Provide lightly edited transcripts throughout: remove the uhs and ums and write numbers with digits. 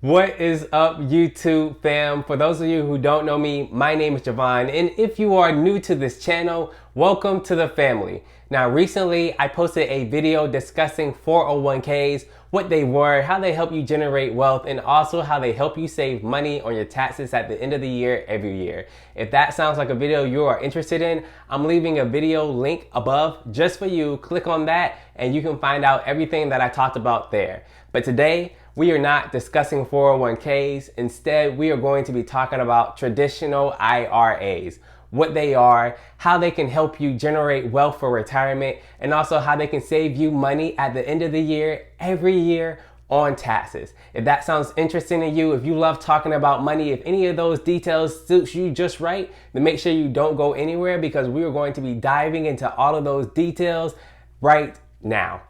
What is up, YouTube fam? For those of you who don't know me, my name is Javon, and if you are new to this channel, welcome to the family. Now, recently I posted a video discussing 401ks, what they were, how they help you generate wealth, and also how they help you save money on your taxes at the end of the year every year. If that sounds like a video you are interested in, I'm leaving a video link above just for you. Click on that and you can find out everything that I talked about there. But today, we are not discussing 401ks. Instead, we are going to be talking about traditional IRAs, what they are, how they can help you generate wealth for retirement, and also how they can save you money at the end of the year, every year on taxes. If that sounds interesting to you, if you love talking about money, if any of those details suits you just right, then make sure you don't go anywhere because we are going to be diving into all of those details right now.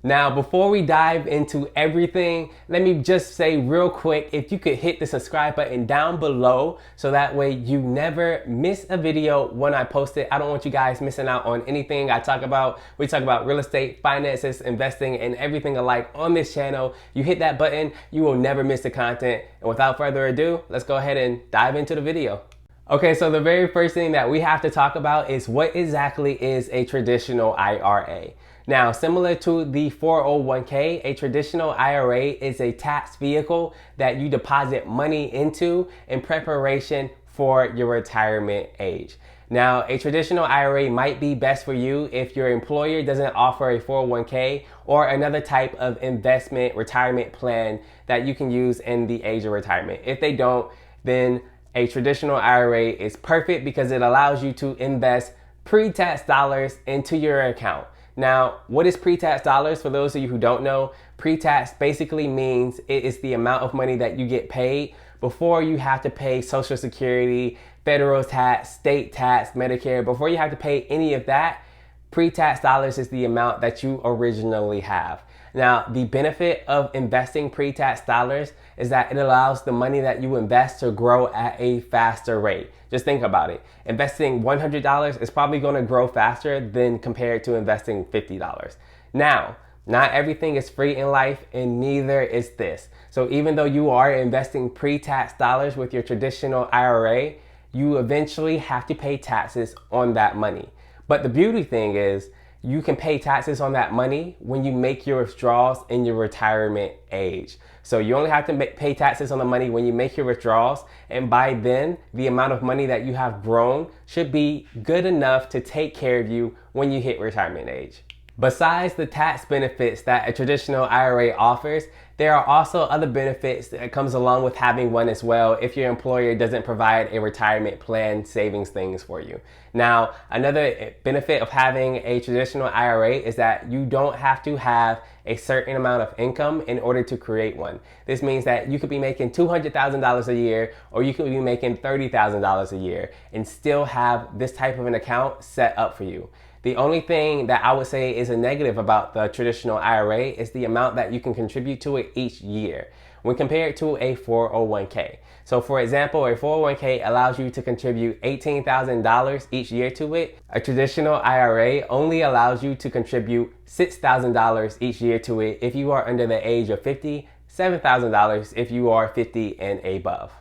Now, before we dive into everything, let me just say real quick, if you could hit the subscribe button down below so that way you never miss a video when I post it. I don't want you guys missing out on anything I talk about. We talk about real estate, finances, investing, and everything alike on this channel. You hit that button, you will never miss the content. And without further ado, let's go ahead and dive into the video. Okay, so the very first thing that we have to talk about is what exactly is a traditional IRA. Now, similar to the 401k, a traditional IRA is a tax vehicle that you deposit money into in preparation for your retirement age. Now, a traditional IRA might be best for you if your employer doesn't offer a 401k or another type of investment retirement plan that you can use in the age of retirement. If they don't, then a traditional IRA is perfect because it allows you to invest pre-tax dollars into your account. Now, what is pre-tax dollars? For those of you who don't know, pre-tax basically means it is the amount of money that you get paid before you have to pay Social Security, federal tax, state tax, Medicare. Before you have to pay any of that, pre-tax dollars is the amount that you originally have. Now, the benefit of investing pre-tax dollars is that it allows the money that you invest to grow at a faster rate. Just think about it. Investing $100 is probably going to grow faster than compared to investing $50. Now, not everything is free in life, and neither is this. So even though you are investing pre-tax dollars with your traditional IRA, you eventually have to pay taxes on that money. But the beauty thing is, you can pay taxes on that money when you make your withdrawals in your retirement age. So you only have to pay taxes on the money when you make your withdrawals, and by then, the amount of money that you have grown should be good enough to take care of you when you hit retirement age. Besides the tax benefits that a traditional IRA offers, there are also other benefits that comes along with having one as well if your employer doesn't provide a retirement plan savings things for you. Now, another benefit of having a traditional IRA is that you don't have to have a certain amount of income in order to create one. This means that you could be making $200,000 a year, or you could be making $30,000 a year and still have this type of an account set up for you. The only thing that I would say is a negative about the traditional IRA is the amount that you can contribute to it each year when compared to a 401k. So for example, a 401k allows you to contribute $18,000 each year to it. A traditional IRA only allows you to contribute $6,000 each year to it if you are under the age of 50, $7,000 if you are 50 and above.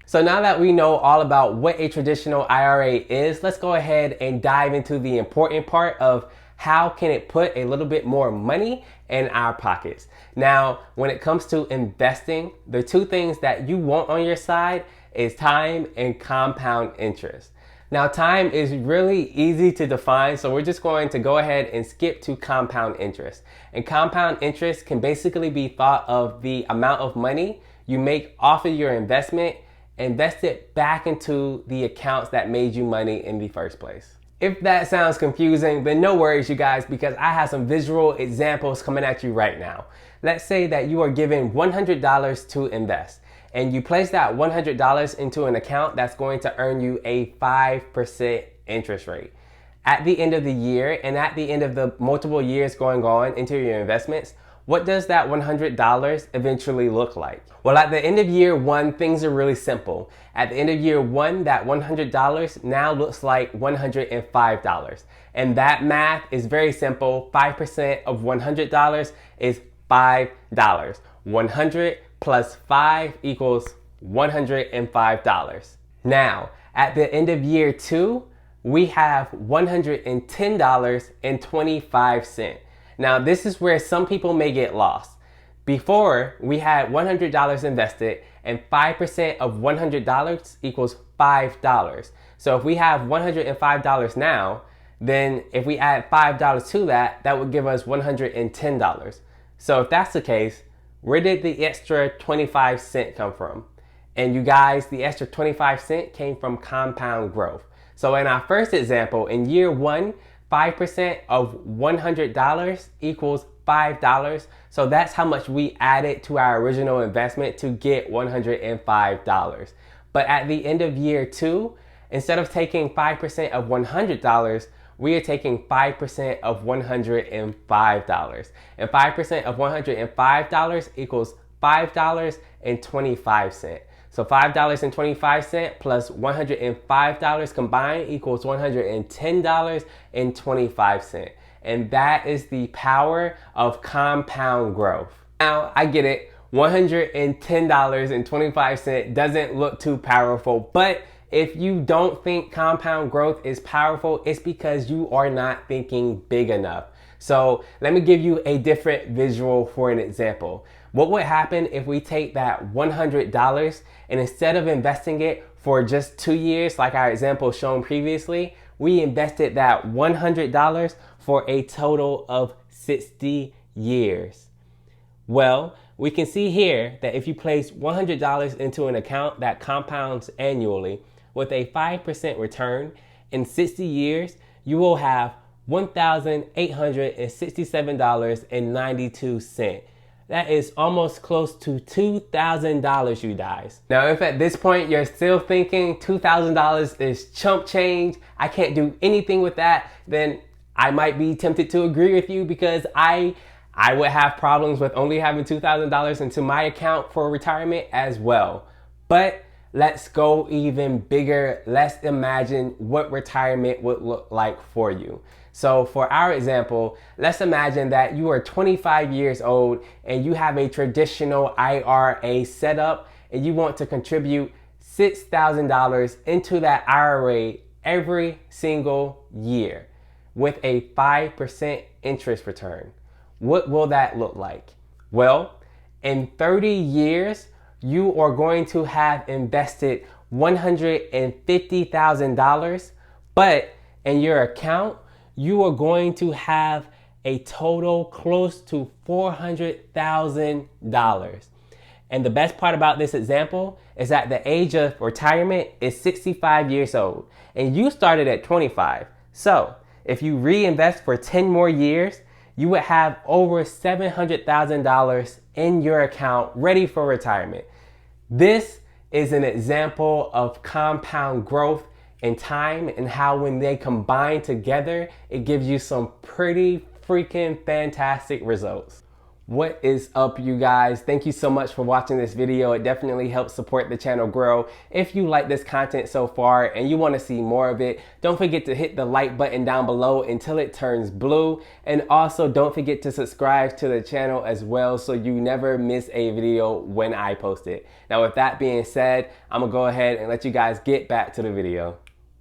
So now that we know all about what a traditional IRA is, let's go ahead and dive into the important part of how can it put a little bit more money in our pockets. Now, when it comes to investing, the two things that you want on your side is time and compound interest. Now, time is really easy to define, so we're just going to go ahead and skip to compound interest. And compound interest can basically be thought of the amount of money you make off of your investment, invest it back into the accounts that made you money in the first place. If that sounds confusing, then no worries, you guys, because I have some visual examples coming at you right now. Let's say that you are given $100 to invest, and you place that $100 into an account that's going to earn you a 5% interest rate. At the end of the year, and at the end of the multiple years going on into your investments, what does that $100 eventually look like? Well, at the end of year one, things are really simple. At the end of year one, that $100 now looks like $105. And that math is very simple. 5% of $100 is $5. 100 plus 5 equals $105. Now, at the end of year 2, we have $110.25. Now, this is where some people may get lost. Before, we had $100 invested, and 5% of $100 equals $5. So if we have $105 now, then if we add $5 to that, that would give us $110. So if that's the case, where did the extra 25 cents come from? And you guys, the extra 25 cents came from compound growth. So in our first example, in year 1, 5% of $100 equals $5. So that's how much we added to our original investment to get $105. But at the end of year 2, instead of taking 5% of $100, we are taking 5% of $105. And 5% of $105 equals $5.25. So $5.25 plus $105 combined equals $110.25. And that is the power of compound growth. Now, I get it. $110.25 doesn't look too powerful, but if you don't think compound growth is powerful, it's because you are not thinking big enough. So let me give you a different visual for an example. What would happen if we take that $100 and instead of investing it for just 2 years, like our example shown previously, we invested that $100 for a total of 60 years? Well, we can see here that if you place $100 into an account that compounds annually with a 5% return, in 60 years, you will have $1,867.92. That is almost close to $2,000, you guys. Now, if at this point you're still thinking $2,000 is chump change, I can't do anything with that, then I might be tempted to agree with you, because I would have problems with only having $2,000 into my account for retirement as well. But let's go even bigger. Let's imagine what retirement would look like for you. So for our example, let's imagine that you are 25 years old and you have a traditional IRA set up and you want to contribute $6,000 into that IRA every single year with a 5% interest return. What will that look like? Well, in 30 years, you are going to have invested $150,000, but in your account, you are going to have a total close to $400,000. And the best part about this example is that the age of retirement is 65 years old, and you started at 25. So if you reinvest for 10 more years, you would have over $700,000 in your account ready for retirement. This is an example of compound growth in time and how when they combine together, it gives you some pretty freaking fantastic results. What is up, you guys? Thank you so much for watching this video. It definitely helps support the channel grow. If you like this content so far and you want to see more of it, don't forget to hit the like button down below until it turns blue. And also don't forget to subscribe to the channel as well so you never miss a video when I post it. Now, with that being said, I'm gonna go ahead and let you guys get back to the video.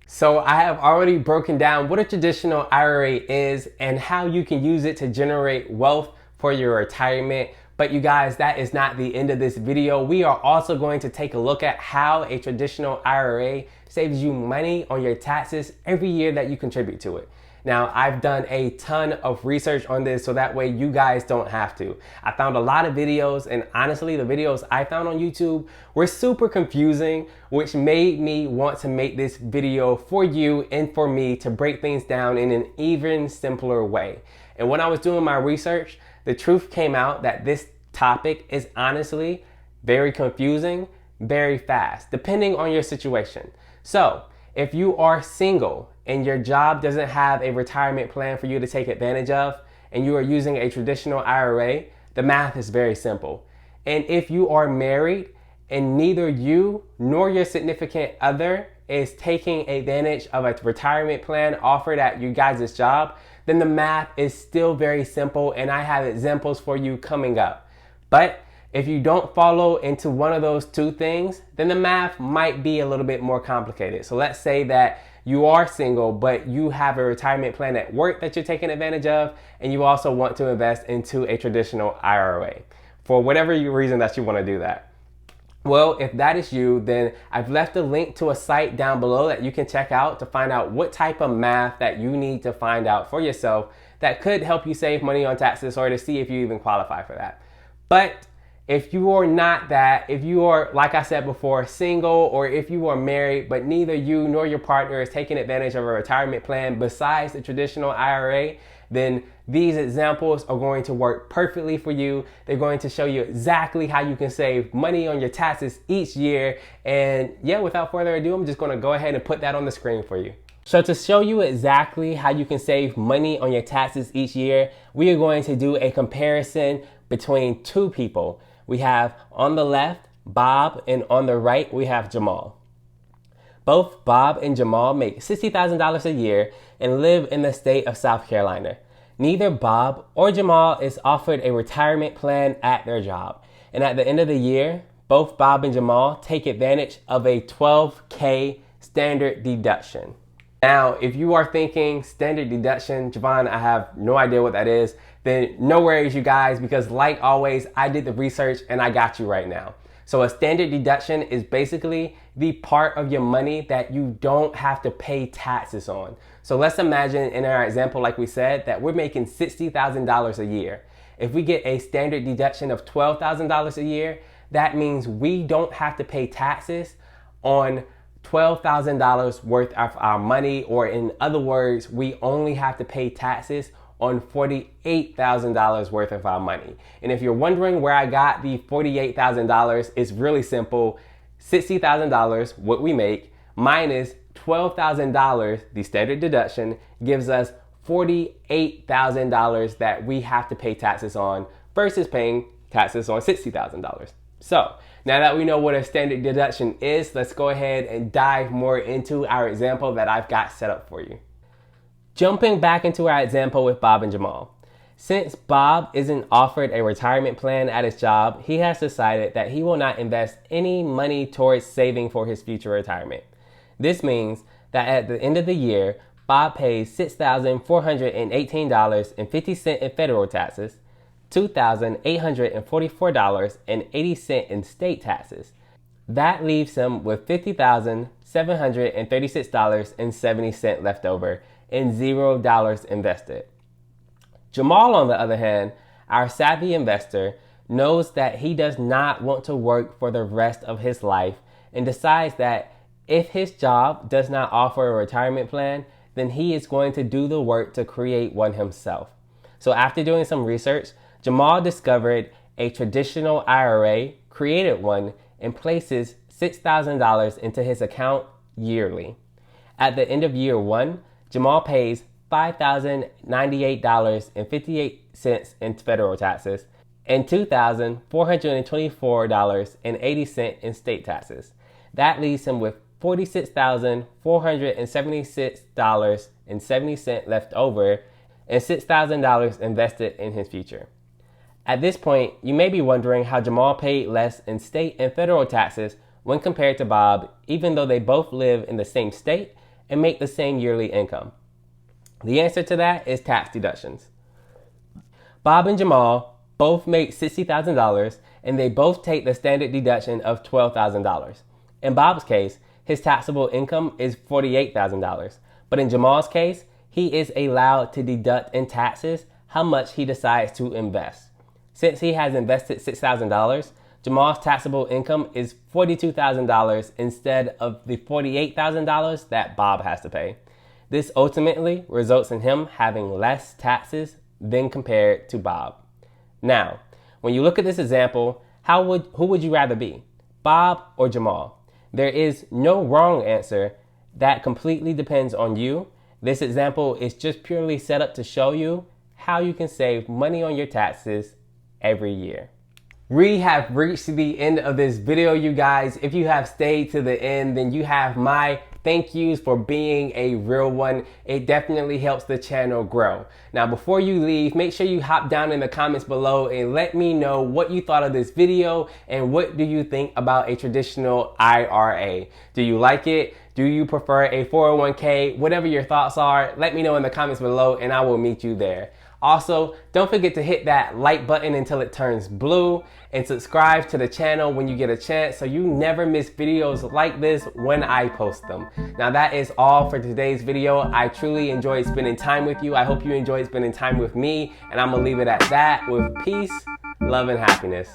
So I have already broken down what a traditional IRA is and how you can use it to generate wealth for your retirement. But you guys, that is not the end of this video. We are also going to take a look at how a traditional IRA saves you money on your taxes every year that you contribute to it. Now, I've done a ton of research on this so that way you guys don't have to. I found a lot of videos, and honestly, the videos I found on YouTube were super confusing, which made me want to make this video for you and for me to break things down in an even simpler way. And when I was doing my research, the truth came out that this topic is honestly very confusing, very fast, depending on your situation. So if you are single and your job doesn't have a retirement plan for you to take advantage of, and you are using a traditional IRA, the math is very simple. And if you are married and neither you nor your significant other is taking advantage of a retirement plan offered at you guys' job, then the math is still very simple, and I have examples for you coming up. But If you don't follow into one of those two things, then the math might be a little bit more complicated. So let's say that you are single, but you have a retirement plan at work that you're taking advantage of, and you also want to invest into a traditional IRA for whatever reason that you want to do that. Well, if that is you, then I've left a link to a site down below that you can check out to find out what type of math that you need to find out for yourself that could help you save money on taxes, or to see if you even qualify for that. But if you are not that, if you are, like I said before, single, or if you are married, but neither you nor your partner is taking advantage of a retirement plan besides the traditional IRA, then these examples are going to work perfectly for you. They're going to show you exactly how you can save money on your taxes each year. And yeah, without further ado, I'm just going to go ahead and put that on the screen for you. So to show you exactly how you can save money on your taxes each year, we are going to do a comparison between two people. We have on the left, Bob, and on the right, we have Jamal. Both Bob and Jamal make $60,000 a year and live in the state of South Carolina. Neither Bob or Jamal is offered a retirement plan at their job. And at the end of the year, both Bob and Jamal take advantage of a $12K standard deduction. Now, if you are thinking standard deduction, Javon, I have no idea what that is, then no worries, you guys, because like always, I did the research and I got you right now. So a standard deduction is basically the part of your money that you don't have to pay taxes on. So let's imagine in our example, like we said, that we're making $60,000 a year. If we get a standard deduction of $12,000 a year, that means we don't have to pay taxes on $12,000 worth of our money, or in other words, we only have to pay taxes on $48,000 worth of our money. And if you're wondering where I got the $48,000, it's really simple. $60,000, what we make, minus $12,000, the standard deduction, gives us $48,000 that we have to pay taxes on versus paying taxes on $60,000. So now that we know what a standard deduction is, let's go ahead and dive more into our example that I've got set up for you. Jumping back into our example with Bob and Jamal. Since Bob isn't offered a retirement plan at his job, he has decided that he will not invest any money towards saving for his future retirement. This means that at the end of the year, Bob pays $6,418.50 in federal taxes, $2,844.80 in state taxes. That leaves him with $50,736.70 left over and $0 invested. Jamal, on the other hand, our savvy investor, knows that he does not want to work for the rest of his life and decides that if his job does not offer a retirement plan, then he is going to do the work to create one himself. So after doing some research, Jamal discovered a traditional IRA, created one, and places $6,000 into his account yearly. At the end of year one, Jamal pays $5,098.58 in federal taxes and $2,424.80 in state taxes. That leaves him with $46,476.70 left over and $6,000 invested in his future. At this point, you may be wondering how Jamal paid less in state and federal taxes when compared to Bob, even though they both live in the same state and make the same yearly income. The answer to that is tax deductions. Bob and Jamal both make $60,000 and they both take the standard deduction of $12,000. In Bob's case, his taxable income is $48,000, but in Jamal's case, he is allowed to deduct in taxes how much he decides to invest. Since he has invested $6,000, Jamal's taxable income is $42,000 instead of the $48,000 that Bob has to pay. This ultimately results in him having less taxes than compared to Bob. Now, when you look at this example, who would you rather be, Bob or Jamal? There is no wrong answer. That completely depends on you. This example is just purely set up to show you how you can save money on your taxes every year. We have reached the end of this video, you guys. If you have stayed to the end, then you have my thank yous for being a real one. It definitely helps the channel grow. Now, before you leave, make sure you hop down in the comments below and let me know what you thought of this video and what do you think about a traditional IRA. Do you like it? Do you prefer a 401k? Whatever your thoughts are, let me know in the comments below and I will meet you there. Also, don't forget to hit that like button until it turns blue and subscribe to the channel when you get a chance so you never miss videos like this when I post them. Now that is all for today's video. I truly enjoyed spending time with you. I hope you enjoyed spending time with me, and I'm gonna leave it at that with peace, love, and happiness.